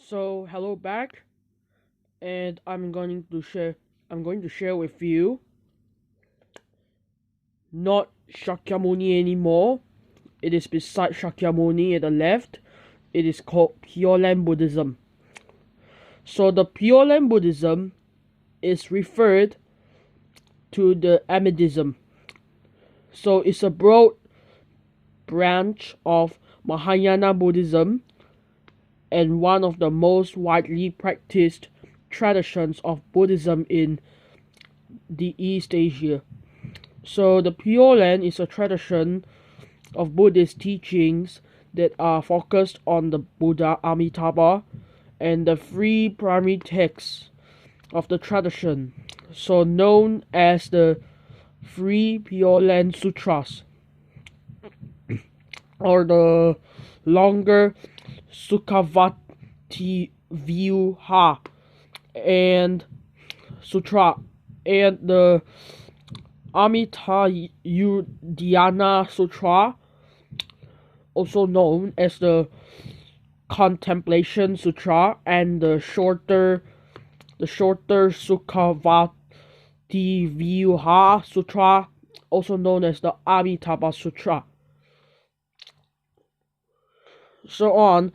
So hello back, and I'm going to share with you not Shakyamuni anymore. It is beside Shakyamuni at the left. It is called Pure Land Buddhism. So the Pure Land Buddhism is referred to the Amitism. So it's a broad branch of Mahayana Buddhism and one of the most widely practiced traditions of Buddhism in the East Asia. So the Pure Land is a tradition of Buddhist teachings that are focused on the Buddha Amitabha and the three primary texts of the tradition, so known as the three Pure Land Sutras, or the longer Sukhavati Vyuha and Sutra, and the Amitayudhyana Sutra, also known as the Contemplation Sutra, and the shorter Sukhavati Vyuha Sutra, also known as the Amitabha Sutra. So on,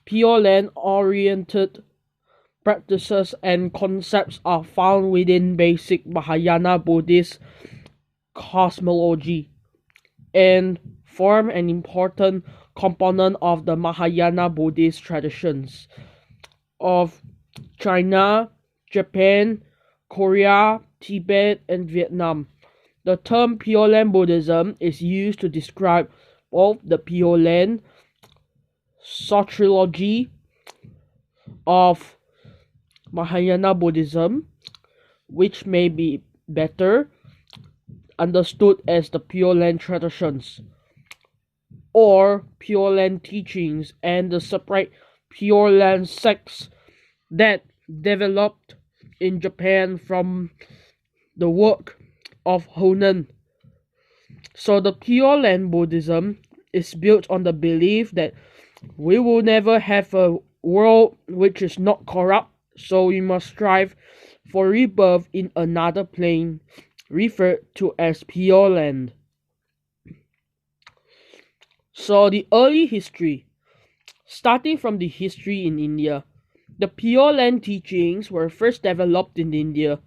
Pure Land oriented practices and concepts are found within basic Mahayana Buddhist cosmology and form an important component of the Mahayana Buddhist traditions of China, Japan, Korea, Tibet, and Vietnam. The term Pure Land Buddhism is used to describe both the Pure Land soteriology of Mahayana Buddhism, which may be better understood as the Pure Land traditions, or Pure Land teachings, and the separate Pure Land sects that developed in Japan from the work of Honen. So the Pure Land Buddhism is built on the belief that we will never have a world which is not corrupt, so we must strive for rebirth in another plane, referred to as Pure Land. So the early history. Starting from the history in India, the Pure Land teachings were first developed in India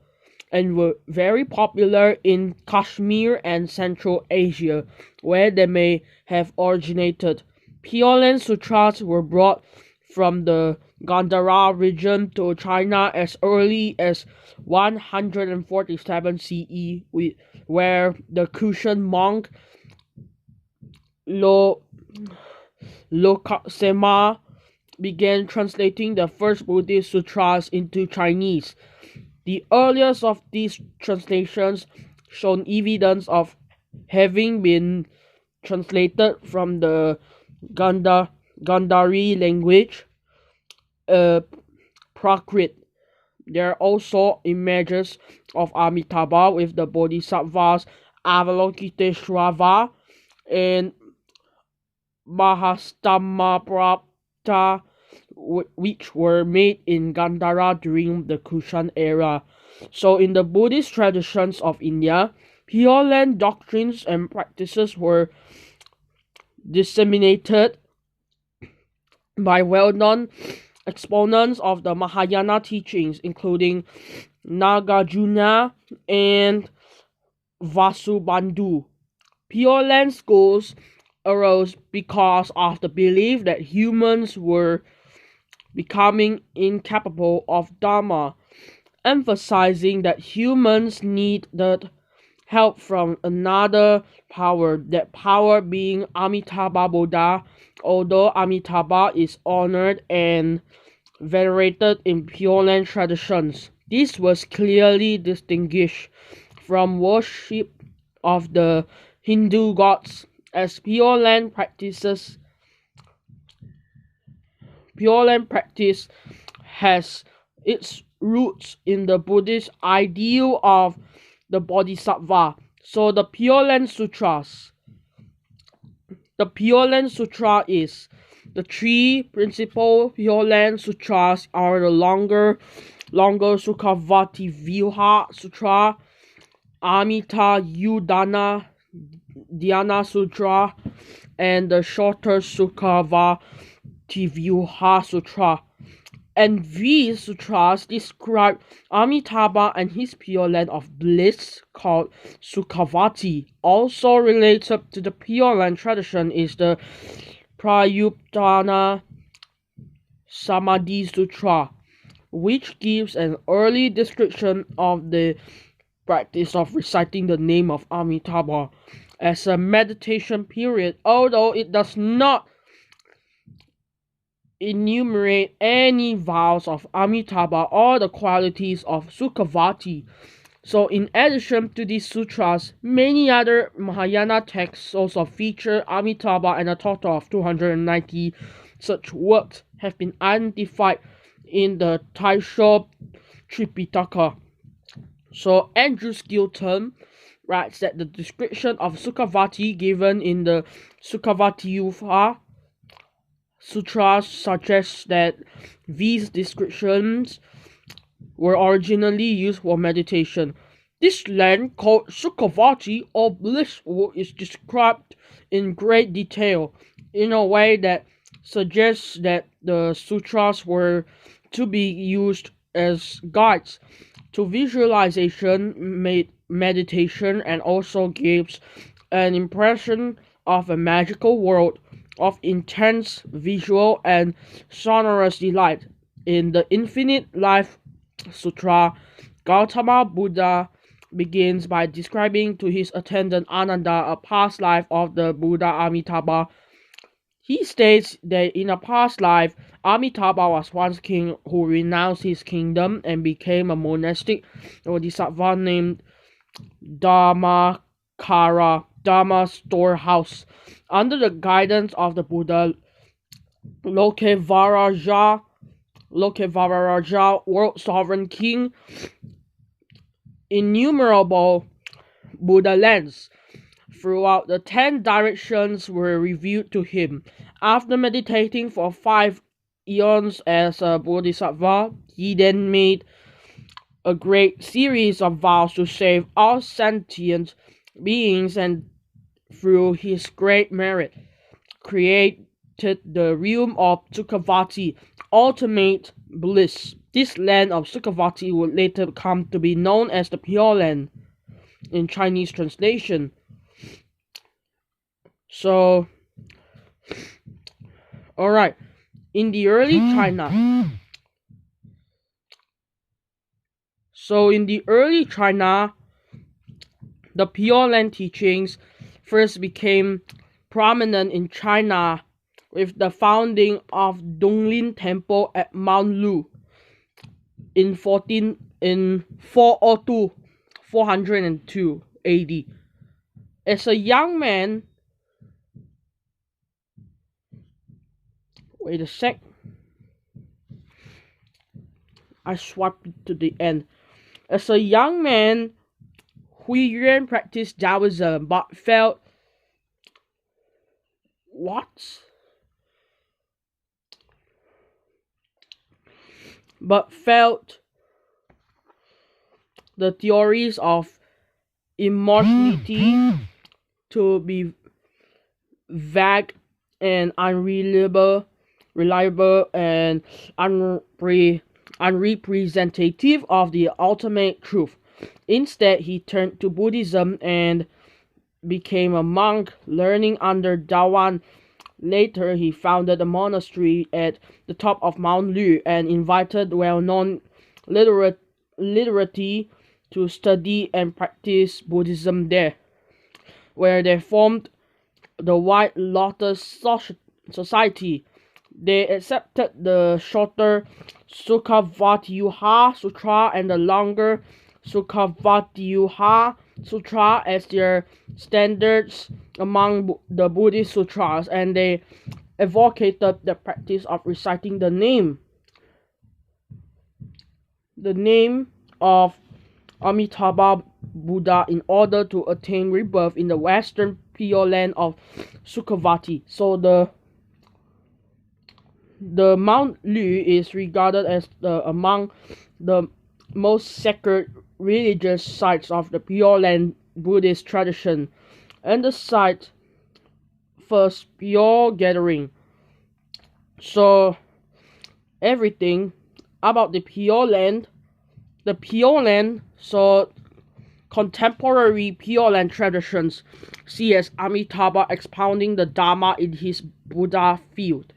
and were very popular in Kashmir and Central Asia, where they may have originated. Pure Land Sutras were brought from the Gandhara region to China as early as 147 CE, where the Kushan monk Lokasema began translating the first Buddhist sutras into Chinese. The earliest of these translations shown evidence of having been translated from the Gandhari language, Prakrit. There are also images of Amitabha with the Bodhisattvas Avalokiteshvara and Mahastamaprapta, which were made in Gandhara during the Kushan era. So in the Buddhist traditions of India, Pure Land doctrines and practices were disseminated by well-known exponents of the Mahayana teachings, including Nagarjuna and Vasubandhu. Pure Land schools arose because of the belief that humans were becoming incapable of Dharma, emphasizing that humans needed help from another power, that power being Amitabha Buddha, although Amitabha is honored and venerated in Pure Land traditions. This was clearly distinguished from worship of the Hindu gods, as Pure Land practice has its roots in the Buddhist ideal of the Bodhisattva. So the Pure Land Sutras. The Pure Land Sutra is The three principal Pure Land Sutras are the longer Sukhavati Vyuha Sutra, Amita Udana Dhyana Sutra, and the shorter Sukhavati Vyuha Sutra. And these sutras describe Amitabha and his pure land of bliss called Sukhavati. Also related to the pure land tradition is the Prayuptana Samadhi Sutra, which gives an early description of the practice of reciting the name of Amitabha as a meditation period, although it does not enumerate any vows of Amitabha or the qualities of Sukhavati. So in addition to these sutras, many other Mahayana texts also feature Amitabha, and a total of 290 such works have been identified in the Taisho Tripitaka. So Andrew Skilton writes that the description of Sukhavati given in the Sukhavati Sutras suggests that these descriptions were originally used for meditation. This land called Sukhavati or blissful is described in great detail in a way that suggests that the sutras were to be used as guides to visualization, meditation, and also gives an impression of a magical world of intense visual and sonorous delight. In the Infinite Life Sutra, Gautama Buddha begins by describing to his attendant Ananda a past life of the Buddha Amitabha. He states that in a past life, Amitabha was once king who renounced his kingdom and became a monastic bodhisattva named Dhammakara, Dharma storehouse. Under the guidance of the Buddha, Lokevaraja, world sovereign king, innumerable Buddha lands throughout the 10 directions were revealed to him. After meditating for 5 eons as a bodhisattva, he then made a great series of vows to save all sentient beings, and through his great merit created the realm of Sukhavati, ultimate bliss. This land of Sukhavati would later come to be known as the Pure Land in Chinese translation. So, alright, in the early China, the Pure Land teachings first became prominent in China with the founding of Donglin Temple at Mount Lu in 402 AD. As a young man, wait a sec, I swiped it to the end. As a young man, Hui Yuan practiced Taoism but felt the theories of immortality to be vague and unreliable and unrepresentative of the ultimate truth. Instead, he turned to Buddhism and became a monk, learning under Dawan. Later, he founded a monastery at the top of Mount Lu and invited well-known literati to study and practice Buddhism there, where they formed the White Lotus Society. They accepted the shorter Sukhavati Sutra and the longer Sukhavati Sutra as their standards among the Buddhist sutras, and they advocated the practice of reciting the name of Amitabha Buddha in order to attain rebirth in the western Pure Land of Sukhavati. So the the Mount Lu is regarded as among the most sacred religious sites of the Pure Land Buddhist tradition, and the site first pure gathering. So everything about the Pure Land, so contemporary Pure Land traditions see as Amitabha expounding the Dharma in his Buddha field.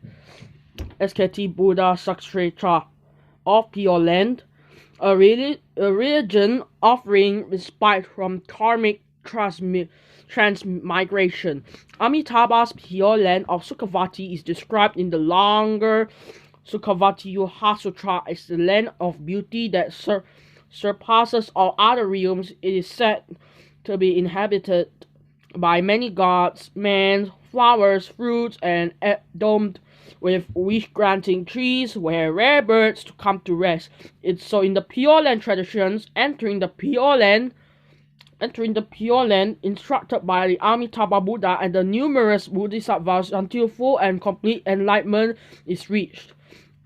SKT Buddha Sukshetra of Pure Land, a religion offering respite from karmic transmigration. Amitabha's Pure Land of Sukhavati is described in the longer Sukhavati Yuha Sutra as the land of beauty that surpasses all other realms. It is said to be inhabited by many gods, men, flowers, fruits, and domed with wish-granting trees where rare birds to come to rest. So in the Pure Land traditions, entering the Pure Land instructed by the Amitabha Buddha and the numerous bodhisattvas until full and complete enlightenment is reached.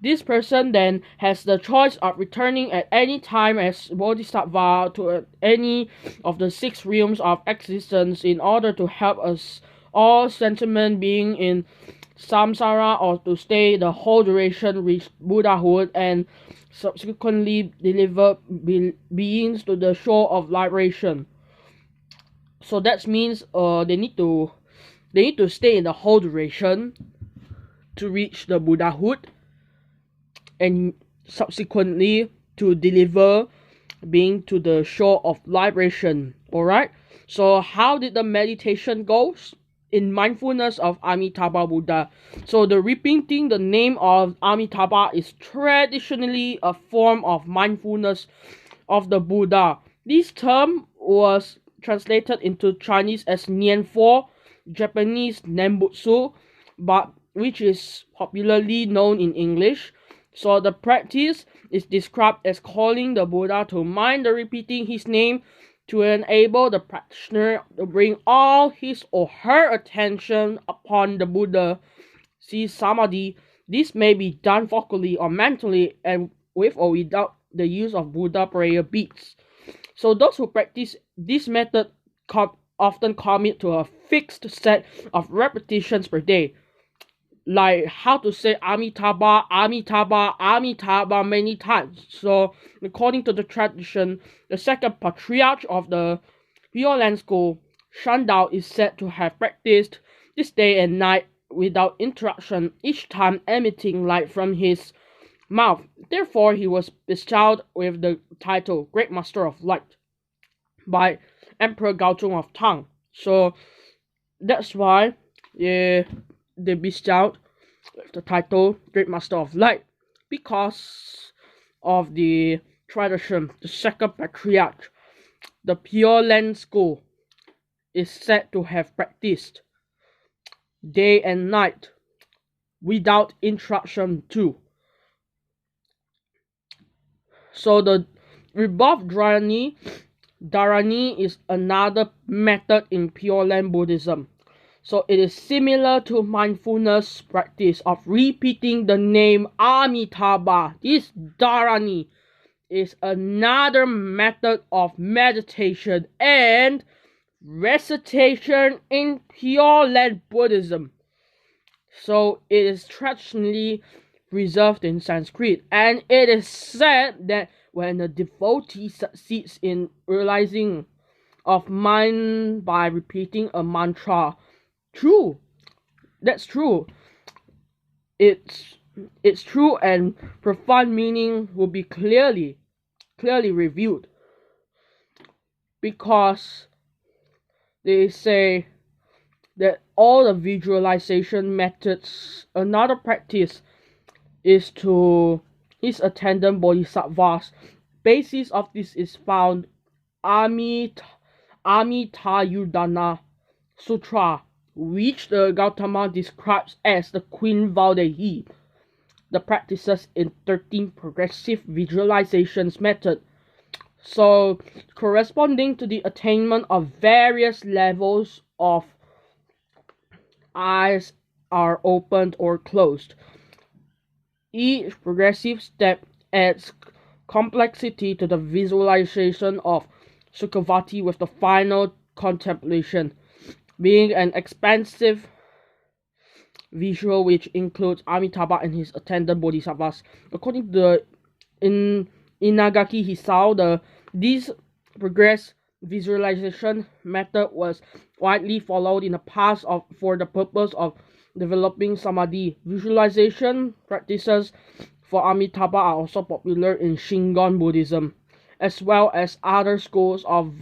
This person then has the choice of returning at any time as bodhisattva to any of the 6 realms of existence in order to help us all sentient being in samsara, or to stay the whole duration reach Buddhahood and subsequently deliver beings to the shore of liberation. So that means they need to stay in the whole duration to reach the Buddhahood and subsequently to deliver being to the shore of liberation. Alright, so how did the meditation go? In mindfulness of Amitabha Buddha. So the repeating the name of Amitabha is traditionally a form of mindfulness of the Buddha. This term was translated into Chinese as Nianfo, Japanese Nembutsu, but which is popularly known in English. So the practice is described as calling the Buddha to mind the repeating his name to enable the practitioner to bring all his or her attention upon the Buddha. See Samadhi. This may be done vocally or mentally and with or without the use of Buddha prayer beads. So those who practice this method often commit to a fixed set of repetitions per day, like how to say Amitabha, Amitabha, Amitabha many times. So according to the tradition, the second patriarch of the Pure Land school, Shandao, is said to have practiced this day and night without interruption, each time emitting light from his mouth. Therefore, he was bestowed with the title Great Master of Light by Emperor Gaozong of Tang. So that's why they bestowed with the title Great Master of Light, because of the tradition. The second patriarch, the Pure Land school, is said to have practiced day and night without interruption too. So the rebirth dharani is another method in Pure Land Buddhism. So it is similar to mindfulness practice of repeating the name Amitabha. This dharani is another method of meditation and recitation in Pure Land Buddhism. So it is traditionally preserved in Sanskrit, and it is said that when a devotee succeeds in realizing of mind by repeating a mantra, that's true. It's true, and profound meaning will be clearly revealed, because they say that all the visualization methods, another practice is to his attendant bodhisattvas. Basis of this is found Amitayudana Sutra, which the Gautama describes as the Queen Vaidehi. The practices in 13 progressive visualizations method. So corresponding to the attainment of various levels of eyes are opened or closed. Each progressive step adds complexity to the visualization of Sukhavati, with the final contemplation being an expansive visual which includes Amitabha and his attendant bodhisattvas. According to the Inagaki Hisao, this progress visualization method was widely followed in the past for the purpose of developing samadhi. Visualization practices for Amitabha are also popular in Shingon Buddhism, as well as other schools of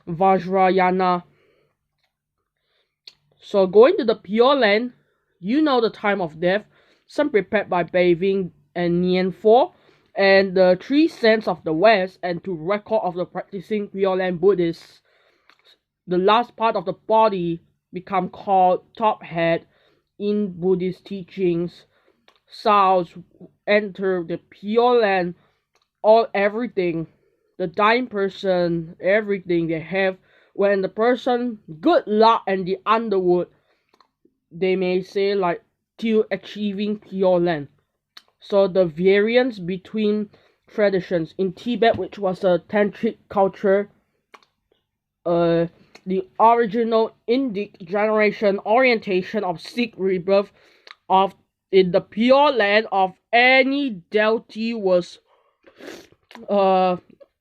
Vajrayana. So going to the Pure Land, you know the time of death, some prepared by bathing and Nianfo, and the three sands of the West, and to record of the practicing Pure Land Buddhists. The last part of the body become called top head in Buddhist teachings. Souls enter the Pure Land, everything, the dying person, everything they have. When the person, good luck and the underwood, they may say like till achieving Pure Land. So the variance between traditions in Tibet, which was a tantric culture, the original Indic generation orientation of Sikh rebirth of in the Pure Land of any deity was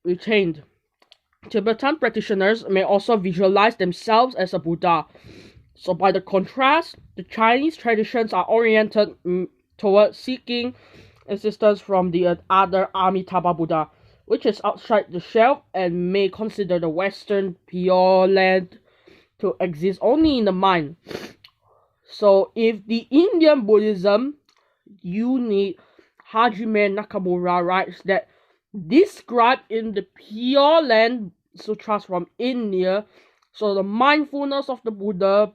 retained. Tibetan practitioners may also visualize themselves as a Buddha. So by the contrast, the Chinese traditions are oriented towards seeking assistance from the other Amitabha Buddha, which is outside the shelf and may consider the Western Pure Land to exist only in the mind. So if the Indian Buddhism, you need Hajime Nakamura writes that described in the Pure Land Sutras from India, so the mindfulness of the Buddha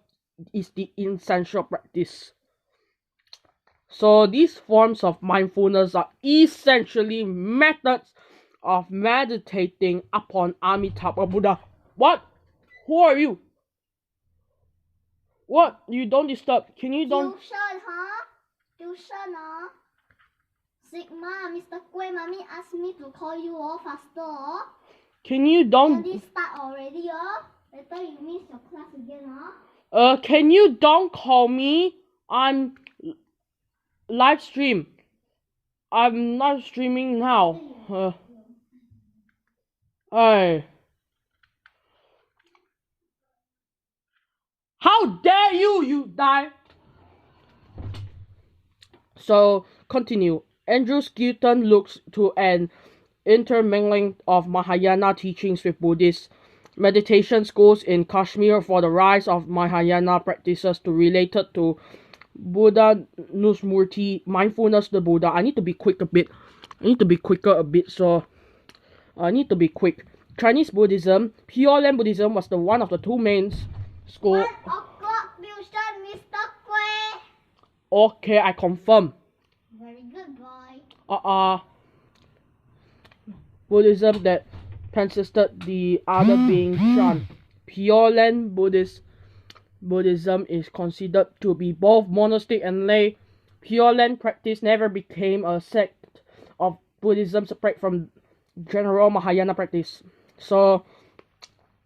is the essential practice. So these forms of mindfulness are essentially methods of meditating upon Amitabha Buddha. What? Who are you? What? You don't disturb. Can you don't? Tuition, huh? Tuition, huh? Sigma, Mr. Kue, mommy asked me to call you all faster. Can you don't? Can this start already, Later you miss your class again, huh? Can you don't call me? I'm live stream. I'm not streaming now. Hey. How dare you, you die! So, continue. Andrew Skilton looks to an intermingling of Mahayana teachings with Buddhist meditation schools in Kashmir for the rise of Mahayana practices to related to Buddha Nusmurti, mindfulness the Buddha. I need to be quick a bit. So I need to be quick. Chinese Buddhism, Pure Land Buddhism was the one of the two main schools. 1 o'clock tuition, Mr. Kue. Okay, I confirm. Very good, boy. Buddhism that persisted, the other being Shan. Pure Land Buddhism is considered to be both monastic and lay. Pure Land practice never became a sect of Buddhism separate from general Mahayana practice. So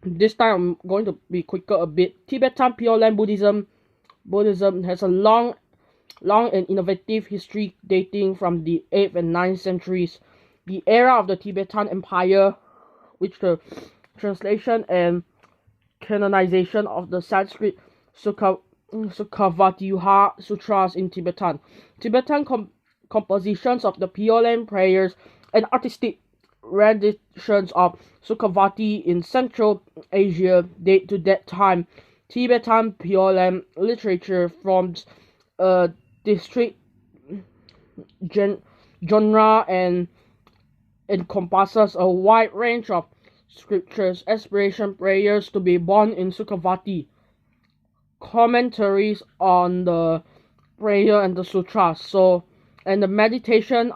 this time I'm going to be quicker a bit. Tibetan Pure Land Buddhism has a long and innovative history dating from the 8th and 9th centuries. The era of the Tibetan Empire, which the translation and canonization of the Sanskrit Sukhavatiuha Sutras in Tibetan. Tibetan compositions of the Pure Land prayers and artistic renditions of Sukhavati in Central Asia date to that time. Tibetan Pure Land literature forms a distinct genre and encompasses a wide range of scriptures, aspiration prayers to be born in Sukhavati, commentaries on the prayer and the sutras, and the meditation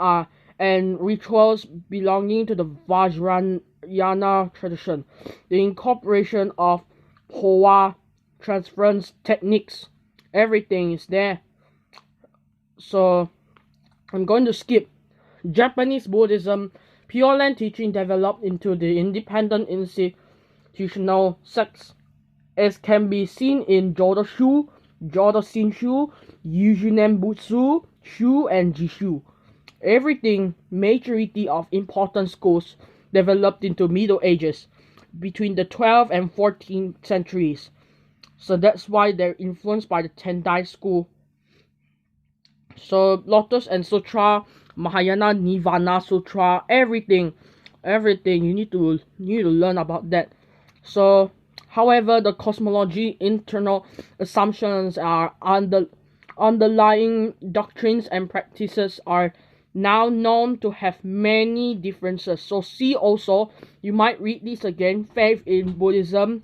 and rituals belonging to the Vajrayana tradition, the incorporation of Hoa transference techniques, everything is there. So I'm going to skip. Japanese Buddhism, Pure Land teaching developed into the independent institutional sects, as can be seen in Jodo Shu, Jodo Shinshu, Yujunen Butsu, Shu, and Jishu. Everything, majority of important schools developed into Middle Ages, between the 12th and 14th centuries. So that's why they're influenced by the Tendai school. So Lotus and Sutra, Mahayana Nirvana Sutra, everything you need to learn about that. So however, the cosmology internal assumptions are underlying doctrines and practices are now known to have many differences. So see also, you might read this again, faith in Buddhism,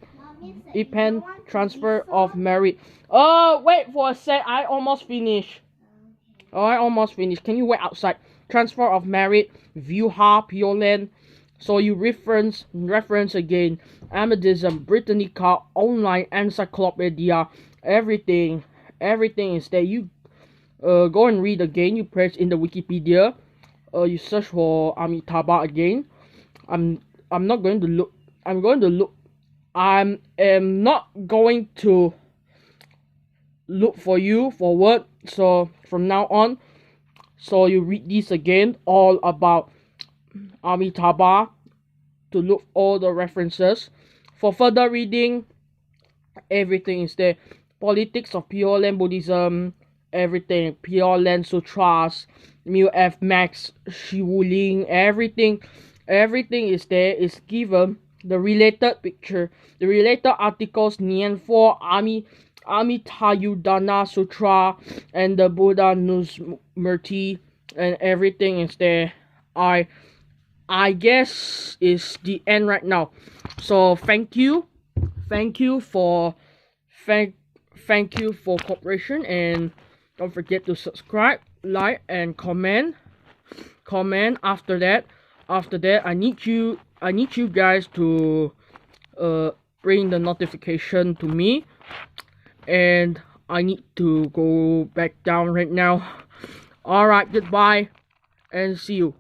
depend transfer of merit. Wait for a sec, I almost finished. Can you wait outside? Transfer of merit, Vyuha, Pure Land. So you reference again, Amethyst, Britannica, online encyclopedia, everything is there. You go and read again. You press in the Wikipedia. You search for Amitabha again. I'm not going to look. I'm going to look. I am not going to look for you for word. So from now on, so you read this again, all about Amitabha, to look all the references. For further reading, everything is there. Politics of Pure Land Buddhism, everything. Pure Land Sutras, Mu F Max, Shiwuling, everything is there. Is given the related picture, the related articles, Nian 4, Amitayudana Sutra, and the Buddha Nusmurti, and everything is there. I guess is the end right now. So thank you for cooperation, and don't forget to subscribe, like, and comment. After that, I need you guys to bring the notification to me, and I need to go back down right now. Alright, goodbye and see you.